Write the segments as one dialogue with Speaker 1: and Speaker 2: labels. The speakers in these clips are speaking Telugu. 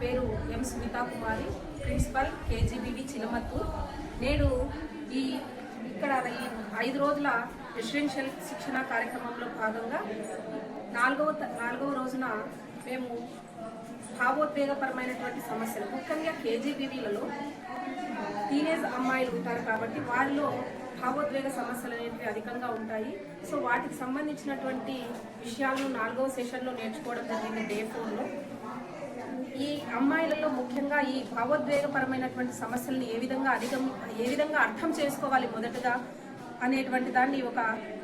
Speaker 1: పేరు ఎం సునీతా కుమారి, ప్రిన్సిపల్ కేజీబీవి చిలమత్తూర్. నేను ఇక్కడ 5 రోజుల రెసిడెన్షియల్ శిక్షణ కార్యక్రమంలో భాగంగా నాలుగవ రోజున మేము భావోద్వేగపరమైనటువంటి సమస్యలు, ముఖ్యంగా కేజీబీవీలలో టీనేజ్ అమ్మాయిలు ఉంటారు కాబట్టి వారిలో భావోద్వేగ సమస్యలు అనేవి అధికంగా ఉంటాయి. సో వాటికి సంబంధించినటువంటి విషయాలను 4వ సెషన్లో నేర్చుకోవడం జరిగింది డే 4లో. ఈ అమ్మాయిలలో ముఖ్యంగా ఈ భావోద్వేగపరమైనటువంటి సమస్యలను ఏ విధంగా అర్థం చేసుకోవాలి మొదటగా అనేటువంటి దాన్ని ఒక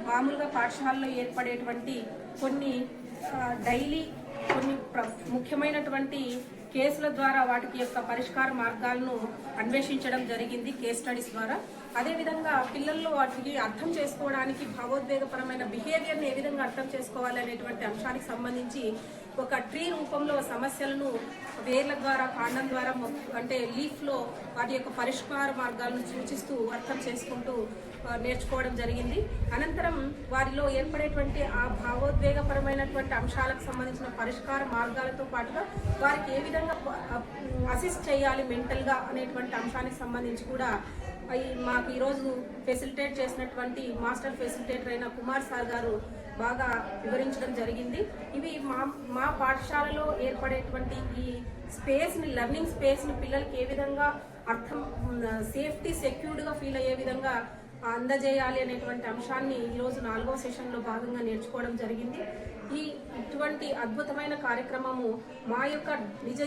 Speaker 1: మామూలుగా పాఠశాలలో ఏర్పడేటువంటి కొన్ని డైలీ కొన్ని ముఖ్యమైనటువంటి కేసుల ద్వారా వాటికి యొక్క పరిష్కార మార్గాలను అన్వేషించడం జరిగింది కేస్ స్టడీస్ ద్వారా. అదేవిధంగా పిల్లల్లో వాటికి అర్థం చేసుకోవడానికి భావోద్వేగపరమైన బిహేవియర్ని ఏ విధంగా అర్థం చేసుకోవాలి అనేటువంటి అంశానికి సంబంధించి ఒక ట్రీ రూపంలో సమస్యలను వేర్ల ద్వారా, కాండం ద్వారా, అంటే లీఫ్లో వాటి యొక్క పరిష్కార మార్గాలను సూచిస్తూ అర్థం చేసుకుంటూ నేర్చుకోవడం జరిగింది. అనంతరం వారిలో ఏర్పడేటువంటి ఆ భావోద్వేగపరమైనటువంటి అంశాలకు సంబంధించిన పరిష్కార మార్గాలతో పాటుగా వారికి ఏ విధంగా అసిస్ట్ చేయాలి మెంటల్గా అనేటువంటి అంశానికి సంబంధించి కూడా మాకు ఈరోజు ఫెసిలిటేట్ చేసినటువంటి మాస్టర్ ఫెసిలిటేటర్ అయిన కుమార్ సార్ గారు బాగా వివరించడం జరిగింది. ఇవి మా పాఠశాలలో ఏర్పడేటువంటి ఈ స్పేస్ని, లెర్నింగ్ స్పేస్ని పిల్లలకి ఏ విధంగా సేఫ్టీ సెక్యూర్డ్గా ఫీల్ అయ్యే విధంగా అందజేయాలి అనేటువంటి అంశాన్ని ఈరోజు 4వ సెషన్లో భాగంగా నేర్చుకోవడం జరిగింది. ఇటువంటి అద్భుతమైన కార్యక్రమము మా యొక్క నిత్య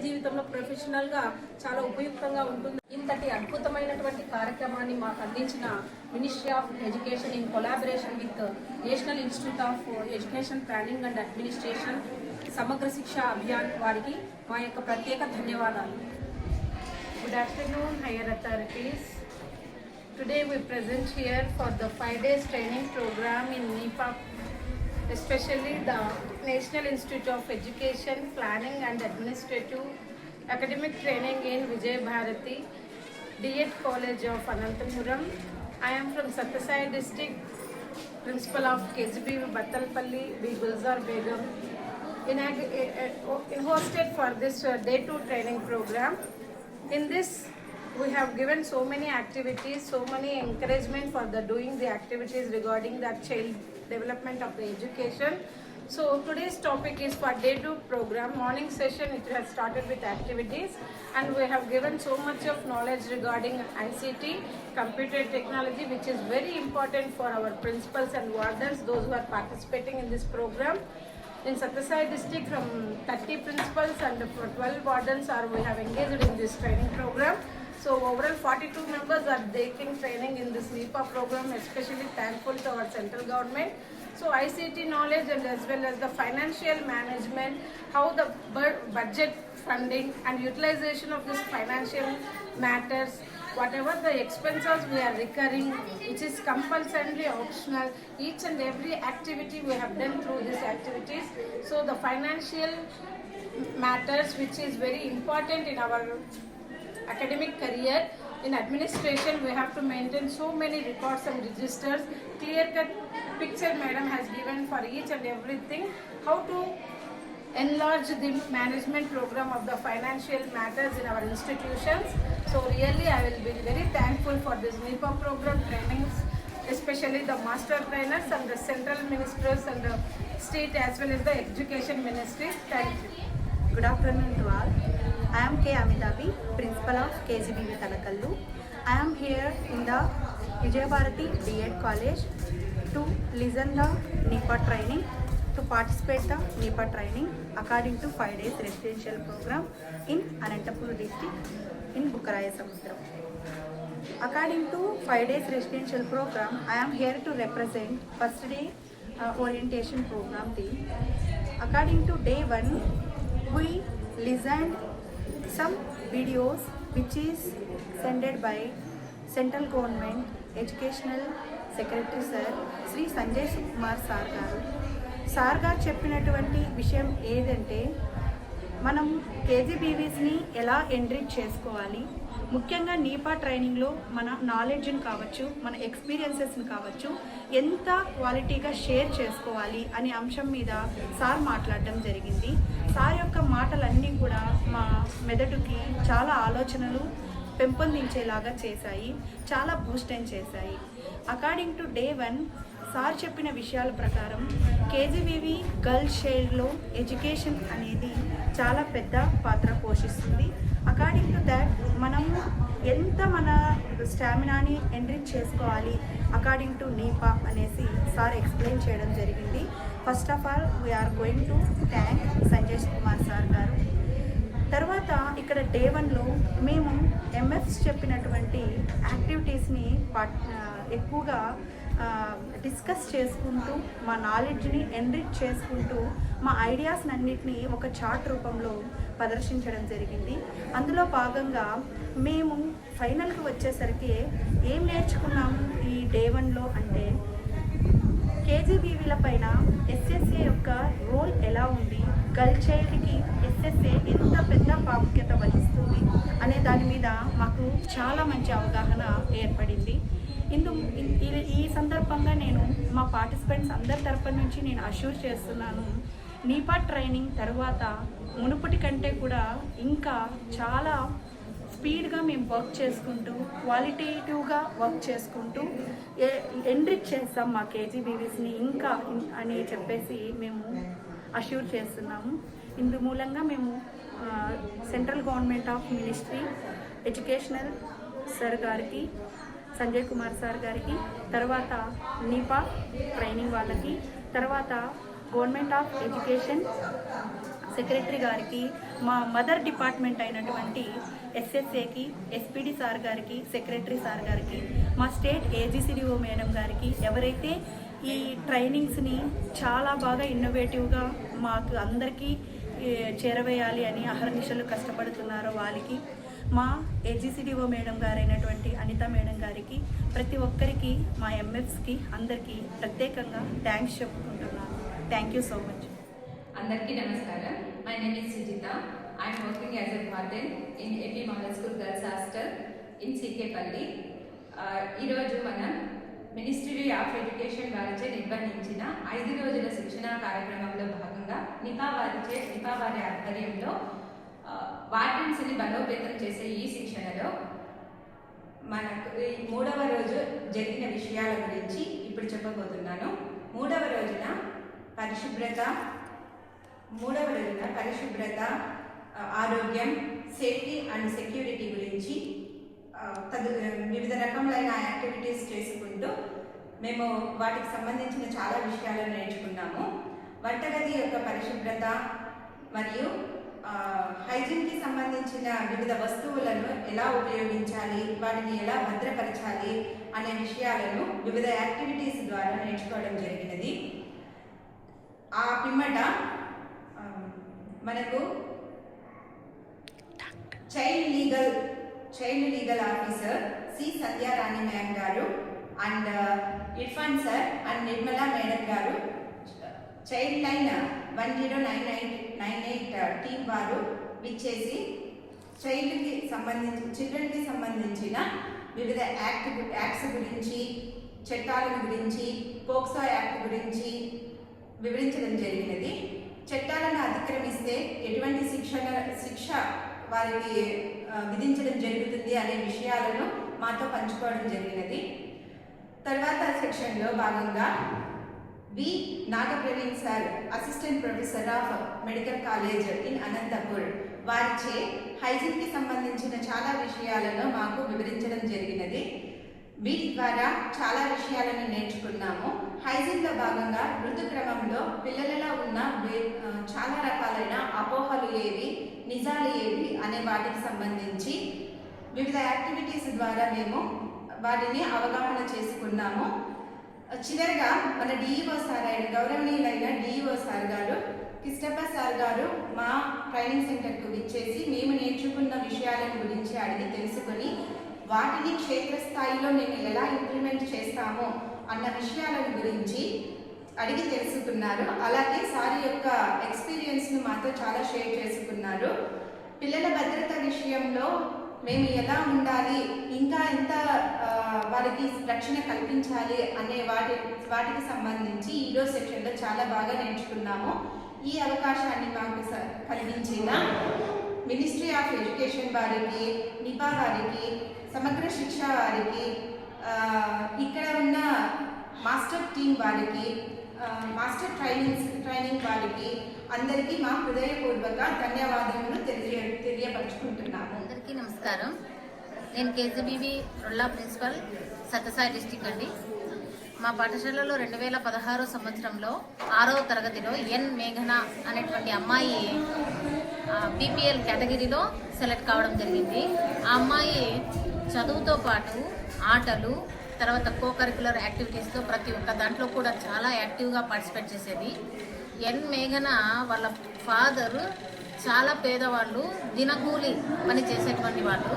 Speaker 1: జీవితంలో ప్రొఫెషనల్గా చాలా ఉపయుక్తంగా ఉంటుంది. ఇంతటి అద్భుతమైనటువంటి కార్యక్రమాన్ని మాకు అందించిన ministry of education in collaboration with national institute of education planning and administration సమగ్ర శిక్ష అభియాన్ వారికి మా యొక్క ప్రత్యేక ధన్యవాదాలు.
Speaker 2: Good afternoon higher authorities. Today we present here for the 5 days training program in NIPA, especially the National Institute of Education, Planning and Administrative Academic Training in Vijay Bharati, D.Ed College of Anantapuram. I am from Satyasai district, Principal of KGB Battalpalli, B. Gulzar Begum, hosted for this day 2 training program. In this we have given so many activities, so many encouragement for the doing the activities regarding the child development of the education. So today's topic is for day 2 program. Morning session it has started with activities and we have given so much of knowledge regarding ICT, computer technology, which is very important for our principals and wardens, those who are participating in this program. In Satyasai district, from 30 principals and 12 wardens we have engaged in this training program. So overall 42 members are taking training in this NIPA program, especially thankful to our central government. So ICT knowledge and as well as the financial management, how the budget funding and utilization of this financial matters, whatever the expenses we are recurring, which is compulsorily optional, each and every activity we have done through these activities. So the financial matters, which is very important in our academic career. In administration we have to maintain so many records and registers. Clear cut picture madam has given for each and everything, how to enlarge the management program of the financial matters in our institutions. So really I will be very thankful for this NIPA program trainings, especially the master trainers and the central ministers and the state as well as the education ministries. Thank you.
Speaker 3: Good afternoon to all. I am K. Amitabi, Principal of KGBV Talakallu. I am here in the Vijay Bharati D.Ed College to listen the NIPA training, to participate the NIPA training according to 5 days residential program in Anantapur district in Bukaraya Samudram. According to 5 days residential program, I am here to represent first day orientation program team. According to day 1, we listened some videos which is sent by Central Government Educational Secretary Sir Sri Sanjay Kumar Sar garu. Sir గారు చెప్పినటువంటి విషయం ఏదంటే మనం కేజీబీవీస్ని ఎలా ఎన్రిచ్ చేసుకోవాలి, ముఖ్యంగా నీపా ట్రైనింగ్లో మన నాలెడ్జ్ని కావచ్చు, మన ఎక్స్పీరియన్సెస్ని కావచ్చు ఎంత క్వాలిటీగా షేర్ చేసుకోవాలి అనే అంశం మీద సార్ మాట్లాడడం జరిగింది. సార్ యొక్క మాటలన్నీ కూడా మా మెదడుకి చాలా ఆలోచనలు పెంపొందించేలాగా చేశాయి, చాలా బూస్టైన్ చేశాయి. అకార్డింగ్ టు డే 1 సార్ చెప్పిన విషయాల ప్రకారం కేజీబీవీ గర్ల్స్ చైల్డ్లో ఎడ్యుకేషన్ అనేది చాలా పెద్ద పాత్ర పోషిస్తుంది. అకార్డింగ్ టు దాట్ మనము ఎంత మన స్టామినాని ఎన్రిచ్ చేసుకోవాలి అకార్డింగ్ టు నీపా అనేసి సార్ ఎక్స్ప్లెయిన్ చేయడం జరిగింది. First of all we are going to thank Sanjay Kumar sir గారు. తర్వాత ఇక్కడ డే 1లో మేము ఎంఎఫ్స్ చెప్పినటువంటి యాక్టివిటీస్ని ఎక్కువగా డిస్కస్ చేసుకుంటూ మా నాలెడ్జ్ని ఎన్రిచ్ చేసుకుంటూ మా ఐడియాస్ని అన్నిటినీ ఒక చార్ట్ రూపంలో ప్రదర్శించడం జరిగింది. అందులో భాగంగా మేము ఫైనల్కి వచ్చేసరికి ఏం నేర్చుకున్నాము ఈ డే 1లో అంటే కేజీబీవీల పైన ఎస్ఎస్ఏ యొక్క రోల్ ఎలా ఉంది, గర్ల్ చైల్డ్కి ఎస్ఎస్ఏ ఎంత పెద్ద ప్రాముఖ్యత వహిస్తుంది అనే దాని మీద మాకు చాలా మంచి అవగాహన ఏర్పడింది. ఈ సందర్భంగా నేను మా పార్టిసిపెంట్స్ అందరి తరఫు నుంచి నేను అష్యూర్ చేస్తున్నాను, నీపా ట్రైనింగ్ తర్వాత మునుపటి కంటే కూడా ఇంకా చాలా స్పీడ్గా మేము వర్క్ చేసుకుంటూ క్వాలిటేటివ్గా వర్క్ చేసుకుంటూ ఎన్రిచ్ చేస్తాం మా కేజీబీవీస్ని ఇంకా అని చెప్పేసి మేము అష్యూర్ చేస్తున్నాము. ఇందు మూలంగా మేము central government of ministry educational sir గారికి, సంజయ్ కుమార్ సార్ గారికి, తర్వాత నీపా ట్రైనింగ్ వాళ్ళకి, తర్వాత గవర్నమెంట్ ఆఫ్ ఎడ్యుకేషన్ సెక్రటరీ గారికి, మా మదర్ డిపార్ట్మెంట్ అయినటువంటి ఎస్ఎస్ఏకి, ఎస్పీడి సార్ గారికి, సెక్రటరీ సార్ గారికి, మా స్టేట్ ఏజీసీడీఓ మేడం గారికి, ఎవరైతే ఈ ట్రైనింగ్స్ని చాలా బాగా ఇన్నోవేటివ్గా మాకు అందరికీ చేరవేయాలి అని అహర్నిశలు కష్టపడుతున్నారో వాళ్ళకి, మా ఏజీసీడీఓ మేడం గారైనటువంటి అనిత మేడం గారికి, ప్రతి ఒక్కరికి మా ఎంఎఫ్స్కి అందరికీ ప్రత్యేకంగా థ్యాంక్స్ చెప్పుకుంటున్నాను. Thank you so much.
Speaker 4: అందరికీ నమస్కారం. My name is Sujitha. I'm working as a warden in AP model school girls hostel in Sikepalli. ఈరోజు మనం మినిస్ట్రీ ఆఫ్ ఎడ్యుకేషన్ వారిచే నిర్వహించిన 5 రోజుల శిక్షణా కార్యక్రమంలో భాగంగా నిపా వారి ఆధ్వర్యంలో వార్డెన్స్ని బలోపేతం చేసే ఈ శిక్షణలో మనకు 3వ రోజు జరిగిన విషయాల గురించి ఇప్పుడు చెప్పబోతున్నాను. 3వ రోజున పరిశుభ్రత, ఆరోగ్యం, సేఫ్టీ అండ్ సెక్యూరిటీ గురించి వివిధ రకములైన యాక్టివిటీస్ చేసుకుంటూ మేము వాటికి సంబంధించిన చాలా విషయాలను నేర్చుకున్నాము. వంటగది యొక్క పరిశుభ్రత మరియు హైజీన్కి సంబంధించిన వివిధ వస్తువులను ఎలా ఉపయోగించాలి, వాటిని ఎలా భద్రపరచాలి అనే విషయాలను వివిధ యాక్టివిటీస్ ద్వారా నేర్చుకోవడం జరిగినది. ఆ పిమ్మట మనకు child legal officer C Sandhyarani ma'am గారు and Irfan sir and Nirmala madam గారు, చైల్డ్ లైన్ 109998 టీం వారు విచ్చేసి చిల్డ్రన్కి సంబంధించిన వివిధ యాక్ట్స్ గురించి, చట్టాల గురించి, పోక్సో యాక్ట్ గురించి వివరించడం జరిగినది. చట్టాలను అతిక్రమిస్తే ఎటువంటి శిక్ష వారికి విధించడం జరుగుతుంది అనే విషయాలను మాతో పంచుకోవడం జరిగినది. తర్వాత సెక్షన్లో భాగంగా V Nagapraveen sir, assistant professor of medical college in Anantapur, వారిచే హైజీన్కి సంబంధించిన చాలా విషయాలను మాకు వివరించడం జరిగినది. వీటి ద్వారా చాలా విషయాలను నేర్చుకున్నాము. హైజీన్లో భాగంగా ఋతుక్రమంలో పిల్లలలో ఉన్న చాలా రకాలైన అపోహలు ఏవి, నిజాలు ఏవి అనే వాటికి సంబంధించి వివిధ యాక్టివిటీస్ ద్వారా మేము వాటిని అవగాహన చేసుకున్నాము. చివరిగా మన డిఈఓ సార్ అయిన గౌరవనీయులైన డిఈఓ సార్ గారు, కిష్టప్ప సార్ గారు మా ట్రైనింగ్ సెంటర్కు విచ్చేసి మేము నేర్చుకున్న విషయాలను గురించి అడిగి తెలుసుకొని వాటిని క్షేత్రస్థాయిలో మేము ఎలా ఇంప్లిమెంట్ చేస్తామో అన్న విషయాల గురించి అడిగి తెలుసుకున్నారు. అలాగే సార్ యొక్క ఎక్స్పీరియన్స్ను మాతో చాలా షేర్ చేసుకున్నారు. పిల్లల భద్రత విషయంలో మేము ఎలా ఉండాలి, ఇంకా ఎంత వారికి రక్షణ కల్పించాలి అనే వాటికి సంబంధించి ఈరోజు సెక్షన్లో చాలా బాగా నేర్చుకున్నాము. ఈ అవకాశాన్ని మాకు కలిగించిన మినిస్ట్రీ ఆఫ్ ఎడ్యుకేషన్ వారికి, నిపా వారికి, సమగ్ర శిక్ష వారికి, ఇక్కడ ఉన్న మాస్టర్ టీం వారికి, మాస్టర్ ట్రైనింగ్ వారికి అందరికీ మా హృదయపూర్వక ధన్యవాదములు తెలియపరుచుకుంటున్నాము.
Speaker 5: అందరికీ నమస్కారం. నేను KGBV Rolla principal Sathya Sai district అండి. మా పాఠశాలలో 2016 సంవత్సరంలో 6వ తరగతిలో ఎన్ మేఘన అనేటువంటి అమ్మాయి బీపీఎల్ కేటగిరీలో సెలెక్ట్ కావడం జరిగింది. ఆ అమ్మాయి చదువుతో పాటు ఆటలు, తర్వాత కో కరిక్యులర్ యాక్టివిటీస్తో ప్రతి ఒక్క దాంట్లో కూడా చాలా యాక్టివ్గా పార్టిసిపేట్ చేసేది. ఎన్ మేఘన వాళ్ళ ఫాదర్ చాలా పేదవాళ్ళు, దినకూలి పని చేసేటువంటి వాళ్ళు.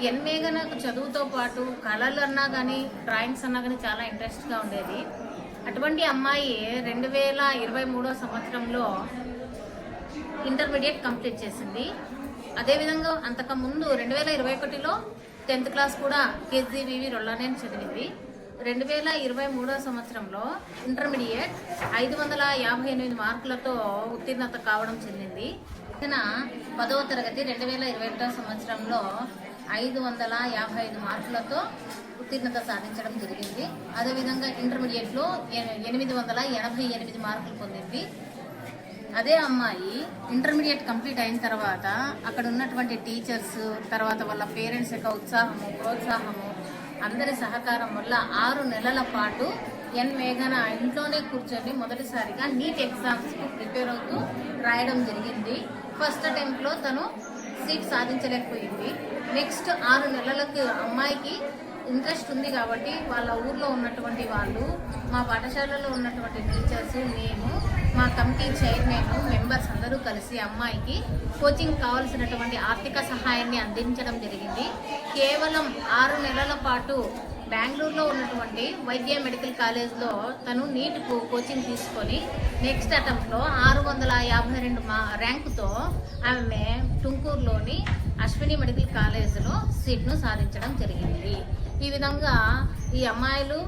Speaker 5: ఎన్ మేఘనకు చదువుతో పాటు కళలు అన్నా కానీ, డ్రాయింగ్స్ అన్నా కానీ చాలా ఇంట్రెస్ట్గా ఉండేది. అటువంటి అమ్మాయి 2023 సంవత్సరంలో ఇంటర్మీడియట్ కంప్లీట్ చేసింది. అదేవిధంగా అంతకుముందు 2021లో 10th క్లాస్ కూడా కేజీబీవీ రొల్లానే చదివింది. 2023 సంవత్సరంలో ఇంటర్మీడియట్ 558 మార్కులతో ఉత్తీర్ణత కావడం చెందింది. 10వ తరగతి 2021 సంవత్సరంలో 555 మార్కులతో ఉత్తీర్ణత సాధించడం జరిగింది. అదేవిధంగా ఇంటర్మీడియట్లో 888 మార్కులు పొందింది. అదే అమ్మాయి ఇంటర్మీడియట్ కంప్లీట్ అయిన తర్వాత అక్కడ ఉన్నటువంటి టీచర్స్, తర్వాత వాళ్ళ పేరెంట్స్ యొక్క ఉత్సాహము, ప్రోత్సాహము, అందరి సహకారం వల్ల 6 నెలల పాటు ఎన్ మేఘన ఇంట్లోనే కూర్చొని మొదటిసారిగా నీట్ ఎగ్జామ్స్కి ప్రిపేర్ అవుతూ రాయడం జరిగింది. ఫస్ట్ అటెంప్ట్లో తను సీట్ సాధించలేకపోయింది. నెక్స్ట్ 6 నెలలకు అమ్మాయికి ఇంట్రెస్ట్ ఉంది కాబట్టి వాళ్ళ ఊర్లో ఉన్నటువంటి వాళ్ళు, మా పాఠశాలలో ఉన్నటువంటి టీచర్స్, మేము, మా కమిటీ చైర్మన్, మెంబర్స్ అందరూ కలిసి అమ్మాయికి కోచింగ్ కావాల్సినటువంటి ఆర్థిక సహాయాన్ని అందించడం జరిగింది. కేవలం 6 నెలల పాటు బెంగళూరులో ఉన్నటువంటి వైద్య మెడికల్ కాలేజ్లో తను నీట్ కోచింగ్ తీసుకొని నెక్స్ట్ అటెంప్ట్లో 652 ర్యాంకుతో ఆమె టుంకూరులోని అశ్విని మెడికల్ కాలేజ్లో సీట్ను సాధించడం జరిగింది. ఈ విధంగా ఈ అమ్మాయిలు,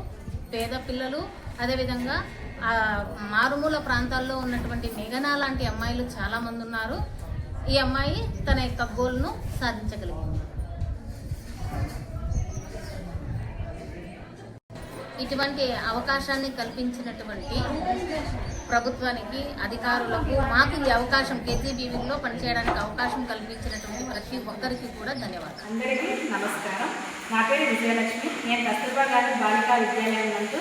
Speaker 5: పేద పిల్లలు, అదేవిధంగా మారుమూల ప్రాంతాల్లో ఉన్నటువంటి మేఘన లాంటి అమ్మాయిలు చాలామంది ఉన్నారు. ఈ అమ్మాయి తన యొక్క గోల్ను సాధించగలిగింది. ఇటువంటి అవకాశాన్ని కల్పించినటువంటి ప్రభుత్వానికి, అధికారులకు, మాకు ఈ అవకాశం కేజీబీవీలో పనిచేయడానికి అవకాశం కల్పించినటువంటి ప్రతి ఒక్కరికి కూడా ధన్యవాదాలు.
Speaker 6: అందరికీ నమస్కారం. నా పేరు విజయలక్ష్మి. నేను కస్తూర్బా గాంధీ బాలికా విద్యాలయం నందు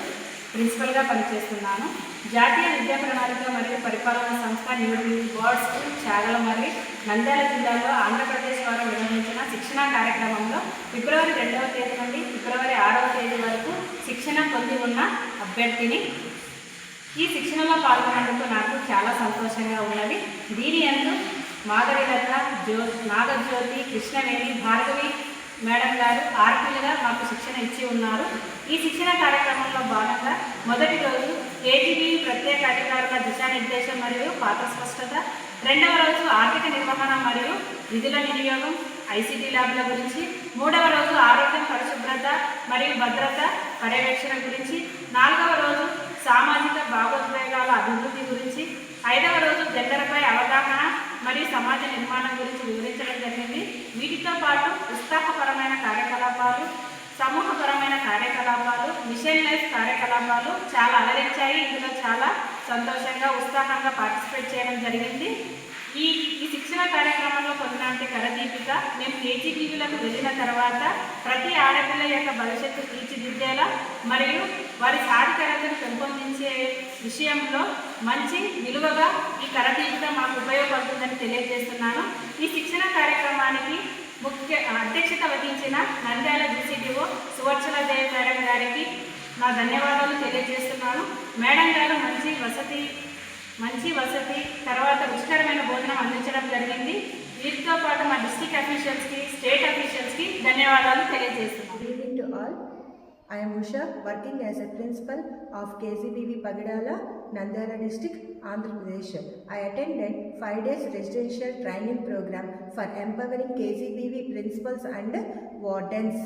Speaker 6: ప్రిన్సిపల్గా పనిచేస్తున్నాను. జాతీయ విద్యా ప్రణాళిక మరియు పరిపాలనా సంస్థ న్యూఢిల్లీ బోర్డ్స్ చాగలమర్రి నంద్యాల జిల్లాలో ఆంధ్రప్రదేశ్ వారు నిర్వహించిన శిక్షణా కార్యక్రమంలో ఫిబ్రవరి 2వ తేదీ నుండి ఫిబ్రవరి 6వ తేదీ వరకు శిక్షణ పొంది ఉన్న అభ్యర్థిని. ఈ శిక్షణలో పాల్గొన్నందుకు నాకు చాలా సంతోషంగా ఉన్నది. దీని యందు మాధవిలత, నాగజ్యోతి, కృష్ణవేణి, భార్గవి మేడం గారు ఆర్పీలుగా మాకు శిక్షణ ఇచ్చి ఉన్నారు. ఈ శిక్షణ కార్యక్రమంలో భాగంగా మొదటి రోజు కేజీబీవీ ప్రత్యేక అధికారుల దిశానిర్దేశం మరియు పాత్ర స్పష్టత, 2వ రోజు ఆర్థిక నిర్వహణ మరియు విధుల వినియోగం, ఐసీటీ ల్యాబ్ల గురించి, 3వ రోజు ఆరోగ్యం, పరిశుభ్రత మరియు భద్రత పర్యవేక్షణ గురించి, 4వ రోజు సామాజిక భావోద్వేగాల అభివృద్ధి గురించి, 5వ రోజు జెండర్పై అవగాహన మరియు సమాజ నిర్మాణం గురించి వివరించడం జరిగింది. వీటితో పాటు ఉత్సాహపరమైన కార్యకలాపాలు, సమూహపరమైన కార్యకలాపాలు, మిషన్ లైఫ్ కార్యకలాపాలు చాలా అలరించాయి. ఇందులో చాలా సంతోషంగా, ఉత్సాహంగా పార్టిసిపేట్ చేయడం జరిగింది. ఈ శిక్షణ కార్యక్రమంలో పొందినటువంటి కరదీపిక మేము కేజీబీవీలకు వెళ్ళిన తర్వాత ప్రతి ఆడపిల్ల యొక్క భవిష్యత్తు తీర్చిదిద్దేలా మరియు వారి సాధికారతను పెంపొందించే విషయంలో మంచి విలువగా ఈ కరదీపిక మాకు ఉపయోగపడుతుందని తెలియజేస్తున్నాను. ఈ శిక్షణ కార్యక్రమానికి ముఖ్య అధ్యక్షత వహించిన నంద్యాల జీసీడీఓ సువర్చల దేవి మేడం గారికి నా ధన్యవాదాలు తెలియజేస్తున్నాను. మేడం గారు మంచి వసతి తర్వాత రుచికరమైన భోజనం అందించడం జరిగింది. వీటితో పాటు మా డిస్ట్రిక్ట్ అఫీషియల్స్కి, స్టేట్ అఫీషియల్స్కి ధన్యవాదాలు తెలియజేస్తున్నాను.
Speaker 3: Good evening to all. I am Usha, working as a principal of KZBV Pagadala,
Speaker 7: Nandiyal district, Andhra Pradesh. I attended 5 days residential training program for empowering KGBV principals and wardens,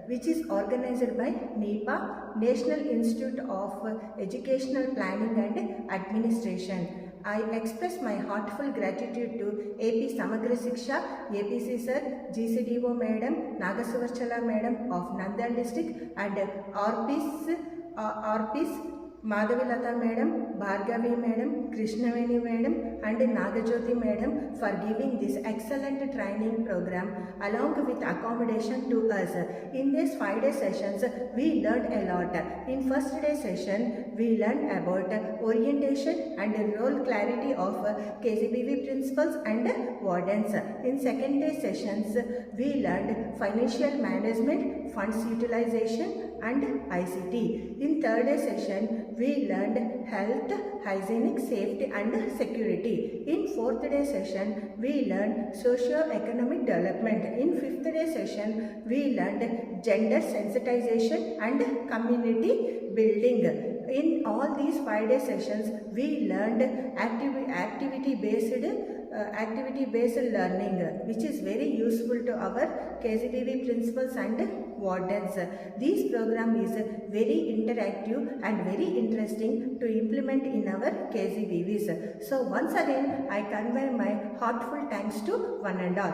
Speaker 7: which is organized by NIPA, National Institute of Educational Planning and Administration. I express my heartfelt gratitude to AP Samagra Shiksha, APC Sir, GCDO Madam, Nagasuvarchala Madam of Nandiyal district, and RPs Madhavilata Madam, Bhargavi Madam, Krishnaveni Madam and Nagajyoti Madam for giving this excellent training program along with accommodation to us. In these 5-day sessions, we learned a lot. In first day session, we learned about orientation and role clarity of KGBV principals and wardens. In second day sessions, we learned financial management, funds utilization and ICT. In third day session, we learned health, hygienic, safety and security. In fourth day session, we learned socio-economic development. In fifth day session, we learned gender sensitization and community building. In all these 5-day sessions, we learned activity-based learning, which is very useful to our KGBV principals and wardens. This program is very interactive and very interesting to implement in our KGBVs. So once again, I convey my heartfelt thanks to one and all.